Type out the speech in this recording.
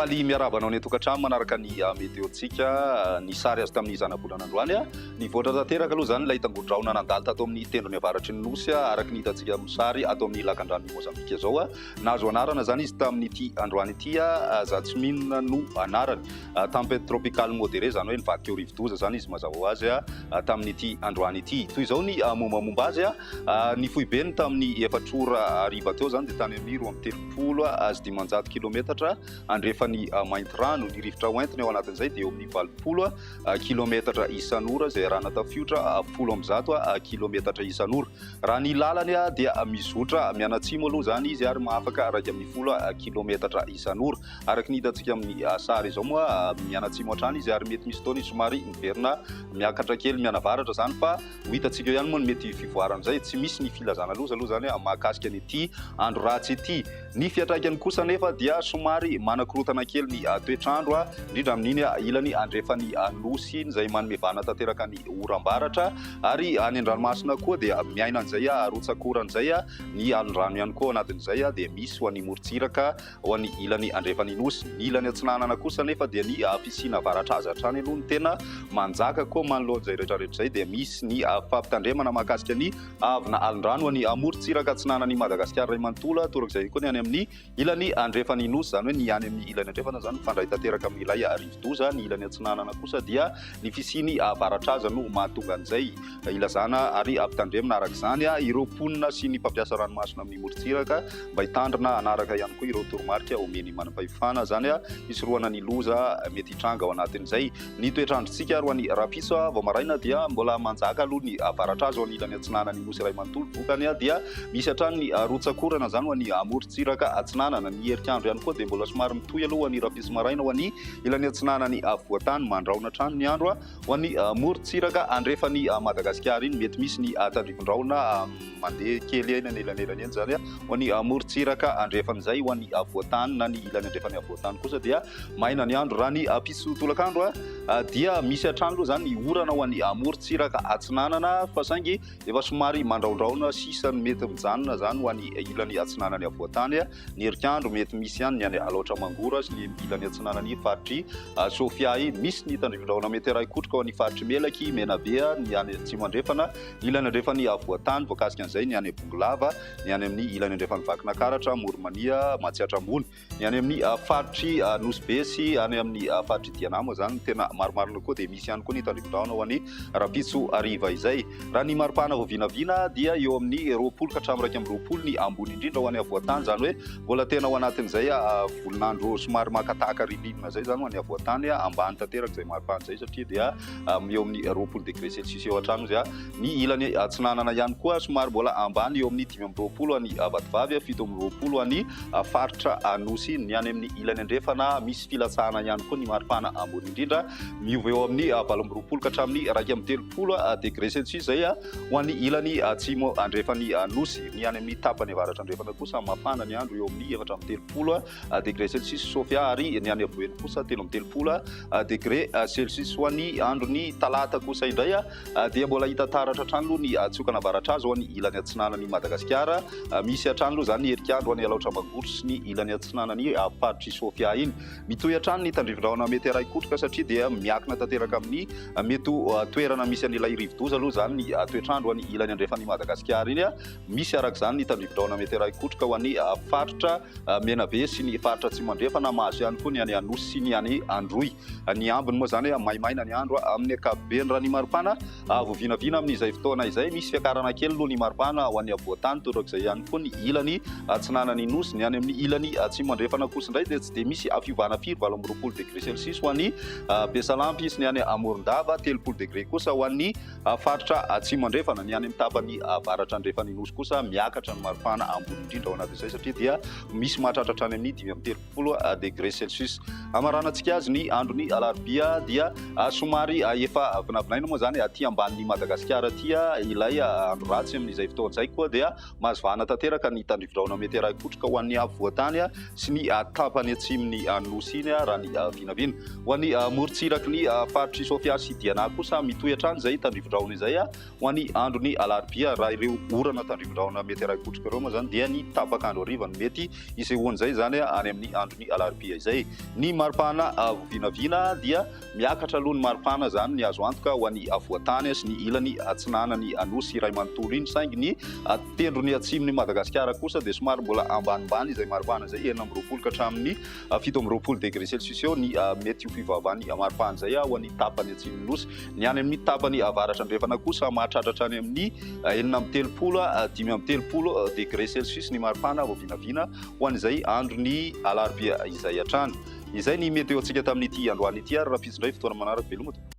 Mifaly miarabanao ny tokantrano manaraka ny meteontsika ny sary azy tamin'ny zanabolana androany ny voatra tanteraka aloha zany ilay tangodraona nandalo tato amin'ny tendrony avaratry ny nosy araka ny hitantsika amin'ny sary ato amin'ny lakan-drano Mozambika zao nahazo anarana zany izy tamin'ity androany ity za tsy minona no anarany tempête tropicale modérée zany hoe nivadika eo rivodoza zany izy mazava azy tamin'ity androany ity toy izao ny mombamomba azy ny fohibeny tamin'ny efatrora ariva teo zany dia tany amin'ny 23 kilometatra andrefa ny mainty rano ny rivotra hoentiny ao anatin'izay dia eo amin'ny 20 kilometatra isan'ora zay rahana tafiotra 10 kilometatra isan'ora raha ny lalany dia mizotra mianatsimo aloha zany izy ary mahafaka araka amin'ny 10 kilometatra isan'ora araka ny hitantsika amin'ny sary izao moa mianatsimo hatrany izy ary mety misy taony somary miverina miakatra kely mianavaratra zany fa ho hitantsika ihany moa ny mety fivoaran'izay tsy misy ny filazana loza aloha zany mahakasika an'ity andro ratsy ity ny fiatraikany kosa nefa dia somary manakorotana kely ny toetrandro indrindra amin'iny ilany andrefa ny nosy izay manomevana tanteraka ny oram-baratra ary any an-dranomasina koa dia miaina an'izay arotsakoran'izay ny alondrano ihany koa anatin'izay dia misy ho an'ny morontsiraka ho an'ny ilany andrefa ny nosy ny ilany atsinanana kosa nefa dia ny fisina varatra azy hatrany aloha ny tena manjaka koa manoloana izay rehetrarehetra izay dia misy ny fampitandremana mahakasika ny avina alondrano ho an'ny morontsiraka atsinanany Madagasikara ray manontolo torak'izay koa ny any amin'ny ilany andrefa ny nosy zany hoe ny any amin'ny ilany andrefana zany fandray tanteraka amin'ny ilay rivodoza ny ilany atsinanana kosa dia ny fisiny varatra azy no mahatonga an'izay ilazana ary ampitandremana araka izany ireo ponina sy ny mpampiasa ranomasina amin'ny morontsiraka mba hitandrina anaraka ihany koa ireo toromarika omeny manam-pahefana zany hisorohana ny loza mety hitranga ao anatin'izay ny toetrandrontsika ro any rapiso vao maraina dia mbola manjaka aloha ny varatra azy ao an'ilany atsinanany nosy ray manontolo vokany dia misy hatrany ny rotsakorana zany ho an'ny morontsiraka atsinanana ny herikandro ihany koa dia mbola somary mitohy aloha ho an'ny rapiso maraina ho an'ny ilany atsinanany voatany mandraona trano ny andro ho an'ny morontsiraka andrefa ny Madagasikara iny mety misy ny tandrivindraona mandeha kely eny anelanelany eny zany ho an'ny morontsiraka andrefan'izay ho an'ny voatany na ny ilany andrefan'ny voatany kosa dia maina ny andro raha ny piso tolakandro dia misy hatrany aloha zany ny orana ho an'ny morontsiraka atsinanana fa saingy efa somary mandraondraona sisany mety mijanona zany ho an'ny ilany atsinanany voatany ny herikandro mety misy ihany ny any aloatra mangora sy ny ilany atsinanany faritry Sofia iny misy ny tandrivindraona mety ray kotroka ho an'ny faritry melaky menabe ny any atsimo andrefana ilany andrefan'ny voatany voakasika an'izay ny any bongolava ny any amin'ny ilany andrefan'ny vakinakaratra moromania matsiatra ambony ny any amin'ny faritry nosbe sy any amin'ny faritry dianamo zany tena maromarona koa dia misy ihany koa ny tandrivindraona ho an'ny rapitso ariva izay raha ny maripana vao vinavina dia eo amin'ny 20 ka hatramin'ny 20 ny ambony indrindra ho an'ny voatany zany hoe mbola tena ao anatin'izay volonandro somary makataka ririnina zay zany ho an'ny voatany ambany tanteraka izay maripana zay satria dia eo amin'ny 20 degré celsius eo hatrany izy ny ilany atsinanana ihany koa somary mbola ambany eo amin'ny 5 any vatovavy 7 any faritra nosy ny any amin'ny ilany andrefana misy filatsahana ihany koa ny maripana ambony indrindra miova eo amin'ny 20 ka hatramin'ny 30 degré celsius zay ho an'ny ilany atsimo andrefan'ny nosy ny any amin'ny tapany avaratra andrefana kosa mafana ny andro eo amin'ny 30 degré celsius Sofia ary ny any avoeny kosa 30 degré celsius ho an'ny androny talata kosa indray dia mbola hita taratra hatrany aloha ny tsiokana avaratra azy ho an'ny ilany atsinanany Madagasikara misy hatrany aloha zany ny herikandro ho an'ny alaotra mangoro sy ny ilany atsinanany faritry Sofia iny mitohy hatrany ny tandrivindraona mety ray kotroka satria dia miakina tanteraka amin'ny mety toerana misy an'ilay rivodoza aloha zany ny toetrandro ho an'ny ilany andrefan'ny Madagasikara iny misy araka izany ny tandrivindraona mety ray kotroka ho an'ny faritra menabe sy ny faritra atsimo andrefana mahazo ihany koa ny any anosy sy ny any androy ny ambiny moa zany maimaina ny andro amin'ny ankapobeny raha ny maripana vao vinavina amin'izay fotoana izay misy fiakarana kely aloha ny maripana ho an'ny voatany torak'izay ihany koa ny ilany atsinanany nosy ny any amin'ny ilany atsimo andrefana kosa indray dia tsy dia misy fiovana firy 20 degré celsius ho an'ny Besalampy sy ny any Morondava 30 degré kosa ho an'ny faritra atsimo andrefana ny any amin'ny tapany avaratra andrefan'ny nosy kosa miakatra ny maripana ambony indrindra ao anatin'izay satria dia misy mahatratra hatrany amin'ny 30 degré celsius amaranantsika azy ny androny alarobia dia somary efa vinavinaina moa zany aty ambanin'ny Madagasikara aty ilay andro ratsy amin'izay fotoan'izay koa dia mazovana tanteraka ny tandrivindraona mety ray kotroka ho an'ny voatany sy ny tapany atsimony nosy iny raha ny vinavina ho an'ny morontsiraky ny faritry Sofia sy Diana kosa mitohy hatrany izay tandrivindraona izay ho an'ny androny alarobia raha ireo orana tandrivindraona mety ray kotroka ireo moa zany dia ny tapakandro ariva no mety isehoan'izay zany any amin'ny androny alarobia alarobia izay. Ny maripana vinavina dia miakatra aloha ny maripana zany ny azo antoka ho an'ny avoatany sy ny ilany atsinanany Anosy Iray manontolo iny, saingy ny tendrony atsimon'ny Madagasikara kosa dia somary mbola ambanimbany izay maripana izay, 9 ka hatramin'ny 17 degré celsius eo ny mety ho fivavahan'ny maripana izay ho an'ny tapany atsimon'ny nosy. Ny any amin'ny tapany avaratra andrefana kosa mahatratra hatrany amin'ny 9 degré celsius ny maripana vao vinavina ho an'izay andron'ny alarobia izay hatrany. Izay ny meteo antsika tamin'ity androany ity, ary raha fisindray fotoana manaraka veloma.